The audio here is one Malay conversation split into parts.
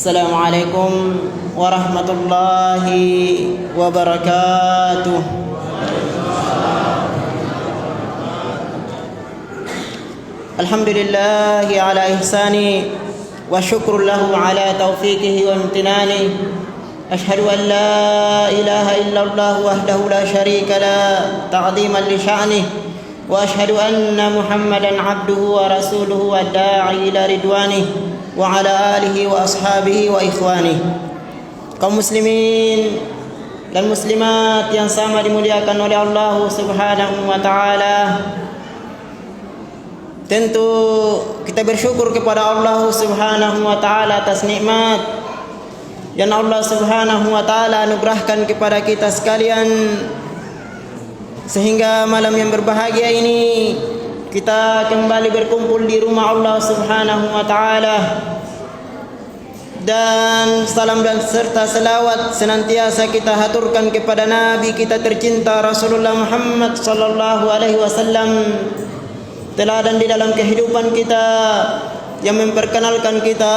Assalamualaikum warahmatullahi wabarakatuh. Alhamdulillahi ala ihsani wa syukur lahu ala taufiqihi wa imtinani. Ashhadu an la ilaha illallah wahdahu la syarika la ta'ziman li sya'nih wa ashhadu anna Muhammadan abduhu wa rasuluhu wa da'i ila ridwanih wa ala alihi wa ashabihi wa ikhwanih. Kaum muslimin dan muslimat yang sama dimuliakan oleh Allah Subhanahu wa taala. Tentu kita bersyukur kepada Allah Subhanahu wa taala atas nikmat yang Allah Subhanahu wa taala anugerahkan kepada kita sekalian, sehingga malam yang berbahagia ini kita kembali berkumpul di rumah Allah Subhanahu wa taala. Dan salam dan serta selawat senantiasa kita haturkan kepada Nabi kita tercinta Rasulullah Muhammad sallallahu alaihi wasallam, teladan di dalam kehidupan kita yang memperkenalkan kita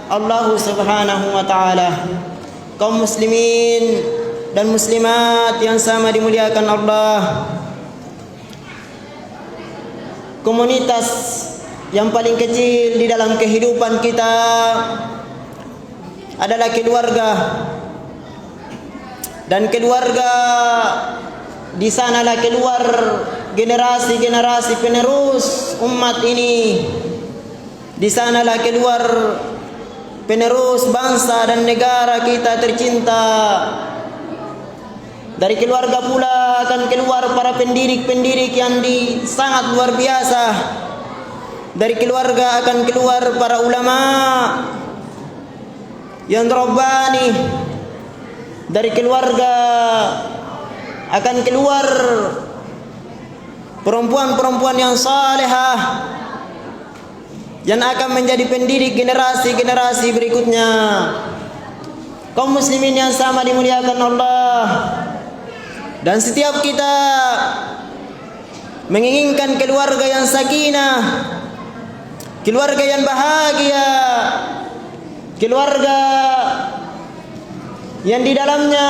Allah Subhanahu wa taala. Kaum muslimin dan muslimat yang sama dimuliakan Allah, komunitas yang paling kecil di dalam kehidupan kita adalah keluarga. Dan keluarga di sanalah keluar generasi-generasi penerus umat ini. Di sanalah keluar penerus bangsa dan negara kita tercinta. Dari keluarga pula akan keluar para pendidik-pendidik yang sangat luar biasa. Dari keluarga akan keluar para ulama yang rabbani. Dari keluarga akan keluar perempuan-perempuan yang salehah yang akan menjadi pendidik generasi-generasi berikutnya. Kaum muslimin yang sama dimuliakan Allah, dan setiap kita menginginkan keluarga yang sakinah, keluarga yang bahagia, keluarga yang di dalamnya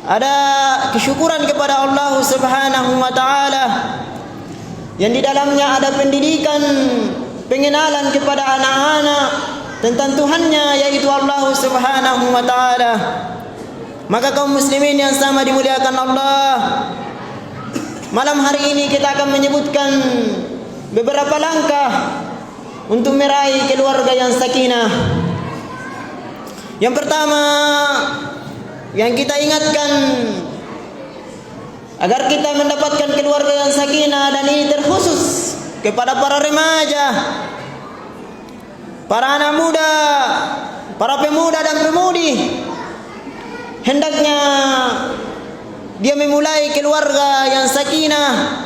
ada kesyukuran kepada Allah Subhanahu wa taala, yang di dalamnya ada pendidikan, pengenalan kepada anak-anak tentang Tuhannya yaitu Allah Subhanahu wa taala. Maka kaum muslimin yang sama dimuliakan Allah, malam hari ini kita akan menyebutkan beberapa langkah untuk meraih keluarga yang sakinah. Yang pertama yang kita ingatkan agar kita mendapatkan keluarga yang sakinah, dan ini terkhusus kepada para remaja, para anak muda, para pemuda dan pemudi. Hendaknya dia memulai keluarga yang sakinah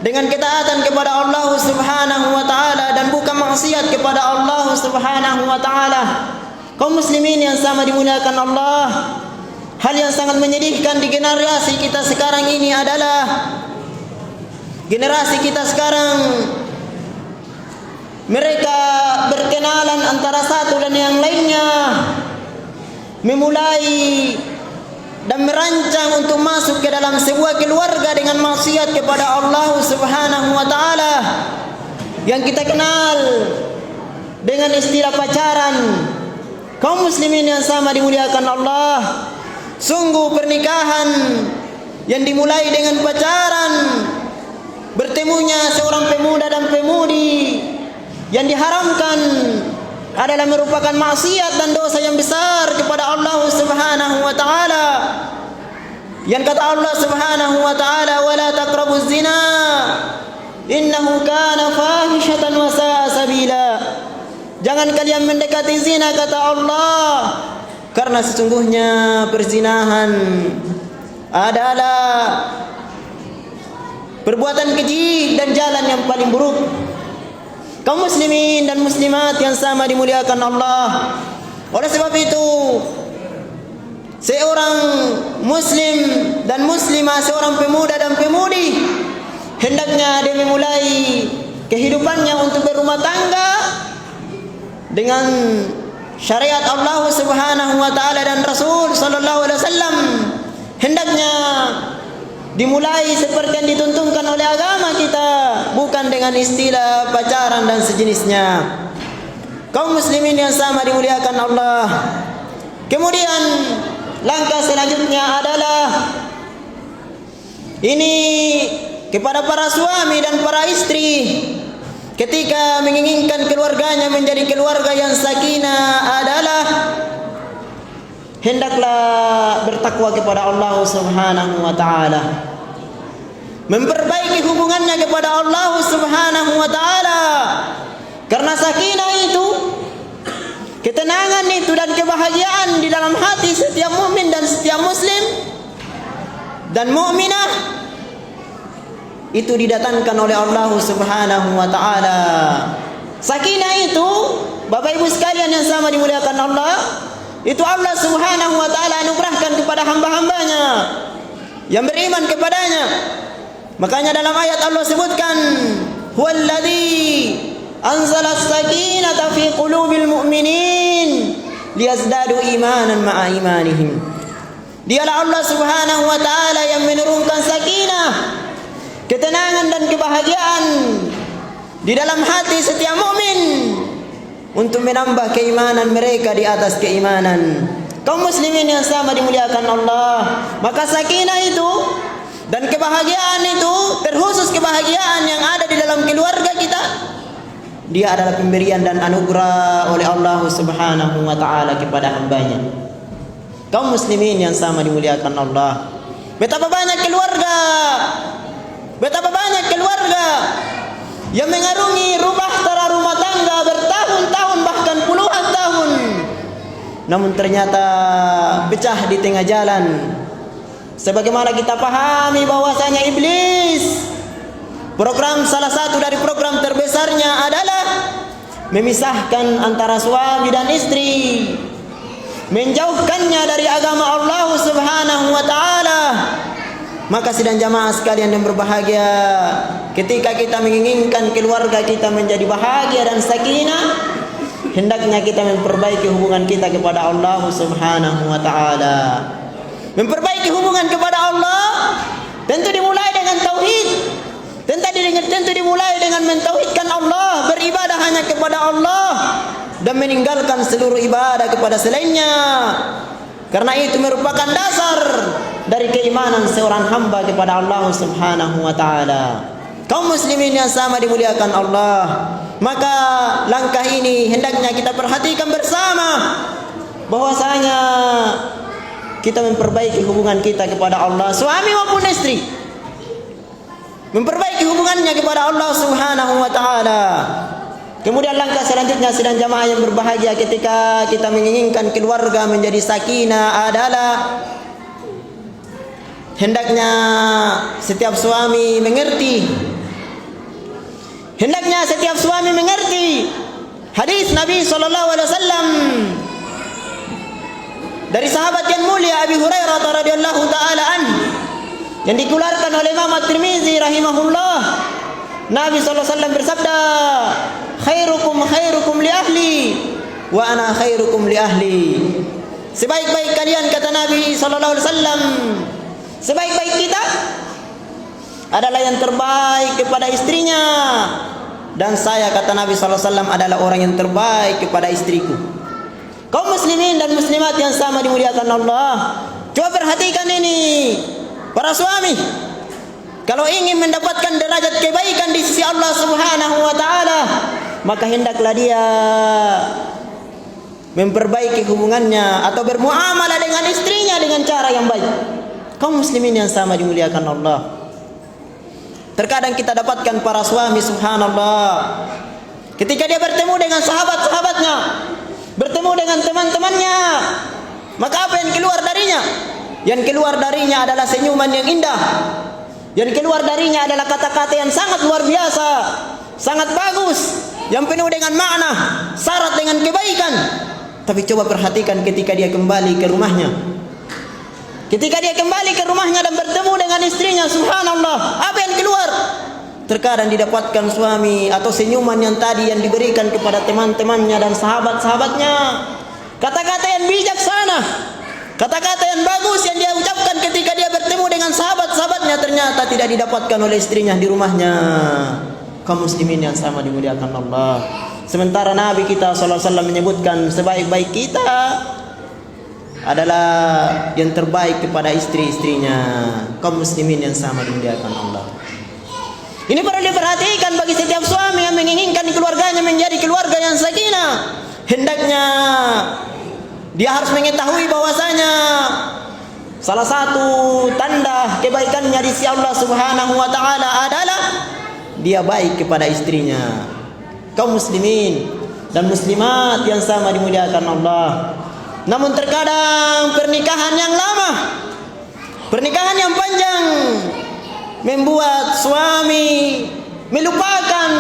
dengan ketaatan kepada Allah Subhanahu wa taala dan bukan maksiat kepada Allah Subhanahu wa taala. Kaum muslimin yang sama dimuliakan Allah, hal yang sangat menyedihkan di generasi kita sekarang ini adalah generasi kita sekarang mereka berkenalan antara satu dan yang lainnya, memulai dan merancang untuk masuk ke dalam sebuah keluarga dengan maksiat kepada Allah Subhanahu wa taala yang kita kenal dengan istilah pacaran. Kaum muslimin yang sama dimuliakan Allah, sungguh pernikahan yang dimulai dengan pacaran, bertemunya seorang pemuda dan pemudi yang diharamkan adalah merupakan maksiat dan dosa yang besar kepada Allah Subhanahu wa taala. Yang kata Allah Subhanahu wa taala, "Wala taqrabuz zina, innahu kana fahishatan wa sa'a sabila." Jangan kalian mendekati zina, kata Allah, karena sesungguhnya perzinahan adalah perbuatan keji dan jalan yang paling buruk. Kaum muslimin dan muslimat yang sama dimuliakan Allah, oleh sebab itu seorang muslim dan muslimah, seorang pemuda dan pemudi, hendaknya dia memulai kehidupannya untuk berumah tangga dengan syariat Allah Subhanahu wa taala dan Rasul sallallahu alaihi wasallam, hendaknya dimulai seperti yang dituntunkan oleh agama kita, bukan dengan istilah pacaran dan sejenisnya. Kaum muslimin yang sama dimuliakan Allah. Kemudian langkah selanjutnya adalah ini kepada para suami dan para istri, ketika menginginkan keluarganya menjadi keluarga yang sakinah adalah hendaklah bertakwa kepada Allah Subhanahu wa taala, memperbaiki hubungannya kepada Allah Subhanahu wa taala. Karena sakinah itu, ketenangan itu dan kebahagiaan di dalam hati setiap mukmin dan setiap muslim dan mukminah itu didatangkan oleh Allah Subhanahu wa taala. Sakinah itu, Bapak Ibu sekalian yang sama dimuliakan Allah, itu Allah Subhanahu wa taala anugerahkan kepada hamba-hambanya yang beriman kepadanya. Makanya dalam ayat Allah sebutkan, huwallazi anzala as-sakinata fi qulubil mu'minin liyazdadu imanan ma'a imanihim. Dialah Allah Subhanahu wa taala yang menurunkan sakinah, ketenangan dan kebahagiaan di dalam hati setiap mukmin untuk menambah keimanan mereka di atas keimanan. Kaum muslimin yang sama dimuliakan Allah, maka sakinah itu dan kebahagiaan itu, terkhusus kebahagiaan yang ada di dalam keluarga kita, dia adalah pemberian dan anugerah oleh Allah Subhanahu wa taala kepada hambanya. Kaum muslimin yang sama dimuliakan Allah, betapa banyak keluarga yang mengarungi bahtera rumah tangga bertahun-tahun bahkan puluhan tahun, namun ternyata pecah di tengah jalan. Sebagaimana kita pahami bahwasanya iblis, salah satu dari program terbesarnya adalah memisahkan antara suami dan istri, menjauhkannya dari agama Allah Subhanahu wa taala. Maka sidang jamaah sekalian yang berbahagia, ketika kita menginginkan keluarga kita menjadi bahagia dan sakinah, hendaknya kita memperbaiki hubungan kita kepada Allah Subhanahu wa taala. Memperbaiki hubungan kepada Allah tentu dimulai dengan tauhid. Tentu dimulai dengan mentauhidkan Allah, beribadah hanya kepada Allah dan meninggalkan seluruh ibadah kepada selainnya. Karena itu merupakan dasar dari keimanan seorang hamba kepada Allah Subhanahu wa taala. Kaum muslimin yang sama dimuliakan Allah, maka langkah ini hendaknya kita perhatikan bersama, bahwasanya kita memperbaiki hubungan kita kepada Allah, suami maupun istri, memperbaiki hubungannya kepada Allah Subhanahu wa taala. Kemudian langkah selanjutnya sidang jamaah yang berbahagia, ketika kita menginginkan keluarga menjadi sakinah adalah hendaknya setiap suami mengerti. Hendaknya setiap suami mengerti hadis Nabi sallallahu alaihi wasallam dari sahabat yang mulia Abi Hurairah radhiyallahu taala anhu, yang dikeluarkan oleh Imam At-Tirmizi rahimahullah. Nabi sallallahu alaihi wasallam bersabda, khairukum li ahli wa ana khairukum li ahli. Sebaik-baik kalian, kata Nabi sallallahu alaihi wasallam, sebaik-baik kita adalah yang terbaik kepada istrinya, dan saya, kata Nabi sallallahu alaihi wasallam, adalah orang yang terbaik kepada istriku. Kaum muslimin dan muslimat yang sama dimuliakan Allah, coba perhatikan ini. Para suami, kalau ingin mendapatkan derajat kebaikan di sisi Allah Subhanahu wa taala, maka hendaklah dia memperbaiki hubungannya atau bermuamalah dengan istrinya dengan cara yang baik. Kaum muslimin yang sama dimuliakan Allah, terkadang kita dapatkan para suami, subhanallah, ketika dia bertemu dengan sahabat-sahabatnya, bertemu dengan teman-temannya, maka apa yang keluar darinya? Yang keluar darinya adalah senyuman yang indah. Yang keluar darinya adalah kata-kata yang sangat luar biasa, sangat bagus, yang penuh dengan makna, syarat dengan kebaikan. Tapi coba perhatikan ketika dia kembali ke rumahnya. Ketika dia kembali ke rumahnya dan bertemu dengan istrinya, subhanallah, apa yang keluar? terkadang didapatkan suami atau senyuman yang tadi yang diberikan kepada teman-temannya dan sahabat-sahabatnya, kata-kata yang bijaksana, kata-kata yang bagus yang dia ucapkan ketika dia bertemu dengan sahabat-sahabatnya, ternyata tidak didapatkan oleh istrinya di rumahnya. Kaum muslimin yang sama dimuliakan Allah. Sementara Nabi kita SAW menyebutkan sebaik-baik kita adalah yang terbaik kepada istri-istrinya. Kaum muslimin yang sama dimuliakan Allah. Ini perlu diperhatikan bagi setiap suami yang menginginkan keluarganya menjadi keluarga yang sakinah. Hendaknya dia harus mengetahui bahwasanya salah satu tanda kebaikannya di sisi Allah Subhanahu wa taala adalah dia baik kepada istrinya. Kaum muslimin dan muslimat yang sama dimuliakan Allah. Namun terkadang pernikahan yang lama, pernikahan yang panjang membuat suami melupakan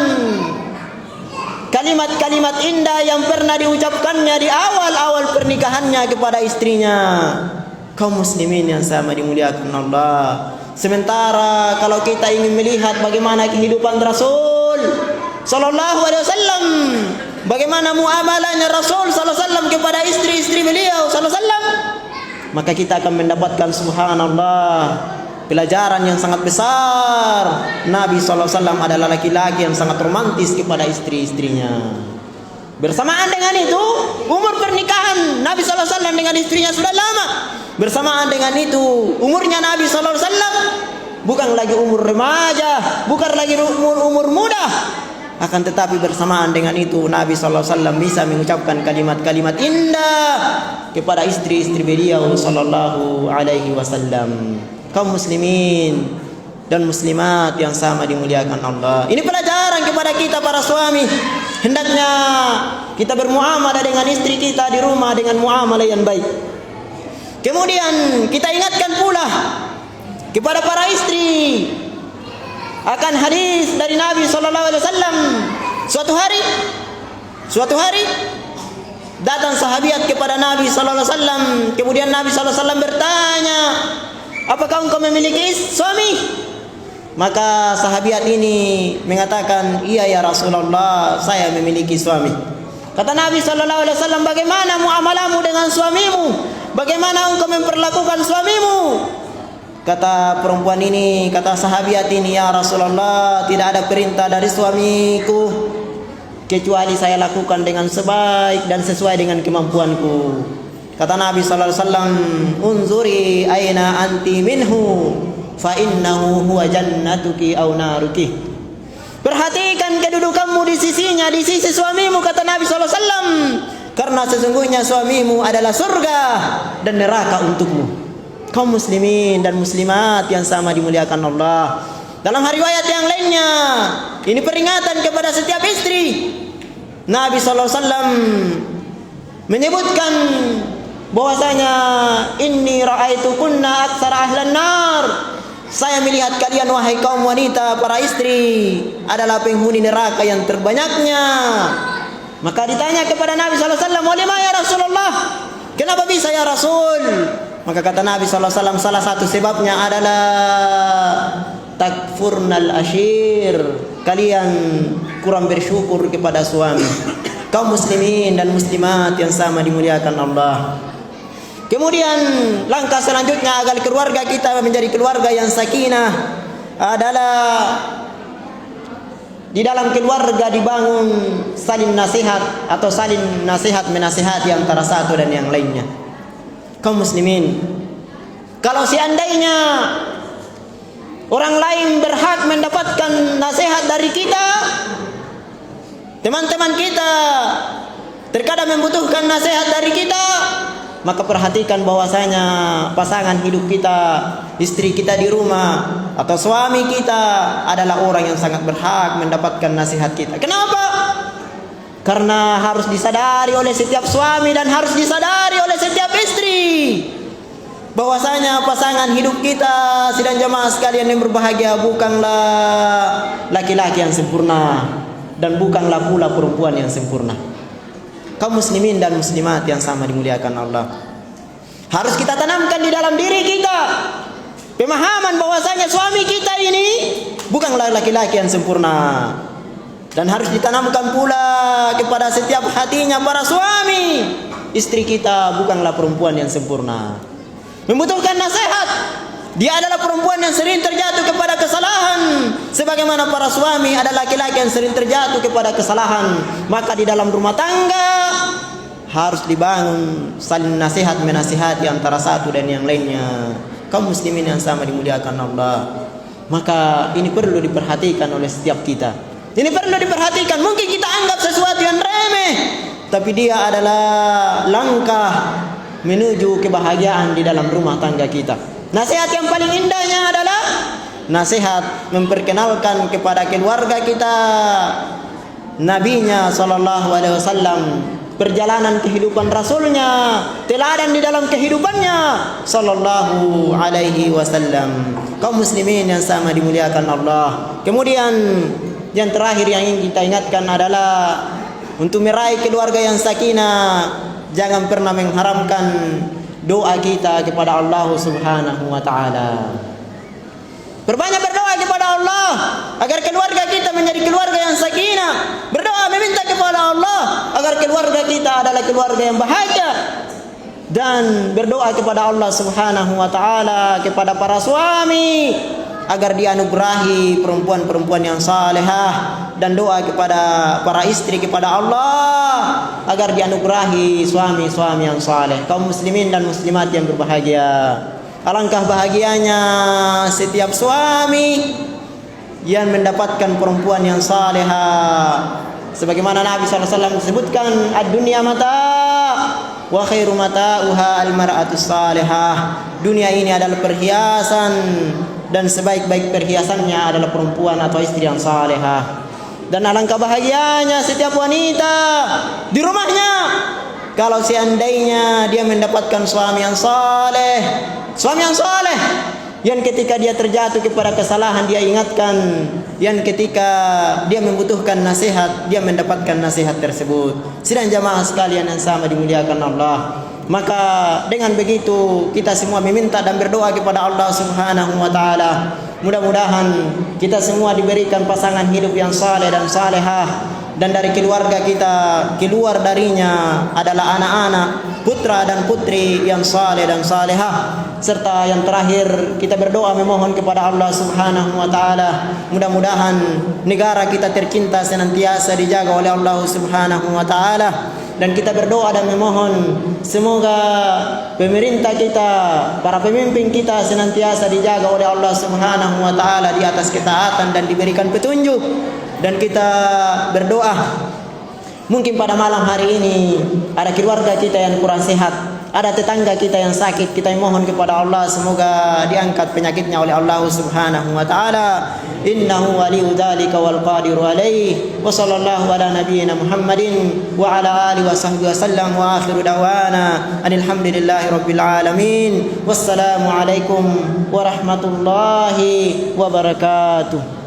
kalimat-kalimat indah yang pernah diucapkannya di awal-awal pernikahannya kepada istrinya. Kaum muslimin yang sama dimuliakan Allah. Sementara kalau kita ingin melihat bagaimana kehidupan Rasul sallallahu alaihi wasallam, bagaimana muamalahnya Rasul sallallahu alaihi wasallam kepada istri-istri beliau sallallahu alaihi wasallam, maka kita akan mendapatkan subhanallah pelajaran yang sangat besar. Nabi sallallahu alaihi wasallam adalah laki-laki yang sangat romantis kepada istri-istrinya. Bersamaan dengan itu, umur pernikahan Nabi sallallahu alaihi wasallam dengan istrinya sudah lama. Bersamaan dengan itu, umurnya Nabi sallallahu alaihi wasallam bukan lagi umur remaja, bukan lagi umur muda. Akan tetapi bersamaan dengan itu Nabi sallallahu alaihi wasallam bisa mengucapkan kalimat-kalimat indah kepada istri-istri beliau sallallahu alaihi wasallam. Kaum muslimin dan muslimat yang sama dimuliakan Allah. Ini pelajaran kepada kita para suami. Hendaknya kita bermuamalah dengan istri kita di rumah dengan muamalah yang baik. Kemudian kita ingatkan pula kepada para istri akan hadis dari Nabi sallallahu alaihi wasallam. Suatu hari datang sahabiat kepada Nabi sallallahu alaihi wasallam. Kemudian Nabi sallallahu alaihi wasallam bertanya, "Apakah engkau memiliki suami?" Maka sahabiat ini mengatakan, "Iya ya Rasulullah, saya memiliki suami." Kata Nabi sallallahu alaihi wasallam, "Bagaimana muamalahmu dengan suamimu? Bagaimana engkau memperlakukan suamimu?" Kata perempuan ini, kata sahabiat ini, "Ya Rasulullah, tidak ada perintah dari suamiku kecuali saya lakukan dengan sebaik dan sesuai dengan kemampuanku." Kata Nabi sallallahu alaihi wasallam, "Unzuri aina anti minhu fa innahu huwa jannatuki aw naruki." Perhatikan kedudukanmu di sisinya, di sisi suamimu, kata Nabi sallallahu alaihi wasallam, karena sesungguhnya suamimu adalah surga dan neraka untukmu. Kaum muslimin dan muslimat yang sama dimuliakan Allah. Dalam riwayat yang lainnya, ini peringatan kepada setiap istri. Nabi sallallahu alaihi wasallam menyebutkan bahwasanya inni ra'aitukunna aktsara ahlan nar. Saya melihat kalian wahai kaum wanita, para istri adalah penghuni neraka yang terbanyaknya. Maka ditanya kepada Nabi sallallahu alaihi wasallam, "Walima ya Rasulullah? Kenapa bisa ya Rasul?" Maka kata Nabi sallallahu alaihi wasallam, salah satu sebabnya adalah takfurnal ashir. Kalian kurang bersyukur kepada suami. Kaum muslimin dan muslimat yang sama dimuliakan Allah. Kemudian langkah selanjutnya agar keluarga kita menjadi keluarga yang sakinah adalah di dalam keluarga dibangun saling nasihat atau saling nasihat menasihati antara satu dan yang lainnya. Kaum muslimin, kalau seandainya orang lain berhak mendapatkan nasihat dari kita, teman-teman kita terkadang membutuhkan nasihat dari kita, maka perhatikan bahwasanya pasangan hidup kita, istri kita di rumah atau suami kita adalah orang yang sangat berhak mendapatkan nasihat kita. Kenapa? Karena harus disadari oleh setiap suami dan harus disadari oleh setiap istri bahwasanya pasangan hidup kita, sidang jamaah sekalian yang berbahagia, bukanlah laki-laki yang sempurna dan bukanlah pula perempuan yang sempurna. Kaum muslimin dan muslimat yang sama dimuliakan Allah, harus kita tanamkan di dalam diri kita pemahaman bahwasanya suami kita ini bukan bukanlah laki-laki yang sempurna. Dan harus ditanamkan pula kepada setiap hatinya para suami, istri kita bukanlah perempuan yang sempurna, membutuhkan nasihat. Dia adalah perempuan yang sering terjatuh kepada kesalahan, sebagaimana para suami adalah laki-laki yang sering terjatuh kepada kesalahan. Maka di dalam rumah tangga harus dibangun saling nasihat menasihati antara satu dan yang lainnya. Kaum muslimin yang sama dimuliakan Allah, maka ini perlu diperhatikan oleh setiap kita. Ini perlu diperhatikan. Mungkin kita anggap sesuatu yang remeh, tapi dia adalah langkah menuju kebahagiaan di dalam rumah tangga kita. Nasihat yang paling indahnya adalah nasihat memperkenalkan kepada keluarga kita nabinya sallallahu alaihi wasallam, perjalanan kehidupan rasulnya, teladan di dalam kehidupannya sallallahu alaihi wasallam. Kaum muslimin yang sama dimuliakan Allah. Kemudian yang terakhir yang ingin kita ingatkan adalah untuk meraih keluarga yang sakinah, jangan pernah mengharamkan doa kita kepada Allah Subhanahu wa taala. Berbanyak berdoa kepada Allah agar keluarga kita menjadi keluarga yang sakinah. Berdoa meminta kepada Allah agar keluarga kita adalah keluarga yang bahagia. Dan berdoa kepada Allah Subhanahu wa taala kepada para suami agar dianugerahi perempuan-perempuan yang salehah, dan doa kepada para istri kepada Allah agar dianugerahi suami-suami yang saleh. Kaum muslimin dan muslimat yang berbahagia, alangkah bahagianya setiap suami yang mendapatkan perempuan yang salehah. Sebagaimana Nabi SAW disebutkan, ad-dunya mata wa khairu mata'uha al-mar'atus salihah. Dunia ini adalah perhiasan, dan sebaik-baik perhiasannya adalah perempuan atau istri yang salehah. Dan alangkah bahagianya setiap wanita di rumahnya kalau seandainya dia mendapatkan suami yang saleh, suami yang saleh yang ketika dia terjatuh kepada kesalahan dia ingatkan, yang ketika dia membutuhkan nasihat dia mendapatkan nasihat tersebut. Sidang jamaah sekalian yang sama dimuliakan Allah, maka dengan begitu kita semua meminta dan berdoa kepada Allah Subhanahu wa taala. Mudah-mudahan kita semua diberikan pasangan hidup yang saleh dan salehah, dan dari keluarga kita keluar darinya adalah anak-anak, putra dan putri yang saleh dan salehah. Serta yang terakhir kita berdoa memohon kepada Allah Subhanahu wa taala, mudah-mudahan negara kita tercinta senantiasa dijaga oleh Allah Subhanahu wa taala. Dan kita berdoa dan memohon semoga pemerintah kita, para pemimpin kita senantiasa dijaga oleh Allah Subhanahu wa taala di atas ketaatan dan diberikan petunjuk. Dan kita berdoa, mungkin pada malam hari ini ada keluarga kita yang kurang sehat, ada tetangga kita yang sakit, kita mohon kepada Allah semoga diangkat penyakitnya oleh Allah Subhanahu wa taala. Innahu waliyyu dzalika wal qadiru alaihi. Wa sallallahu ala nabiyyina Muhammadin wa ala alihi wa sahbihi wasallam wa akhiru da'wana alhamdulillahi rabbil alamin. Wassalamu alaikum warahmatullahi wabarakatuh.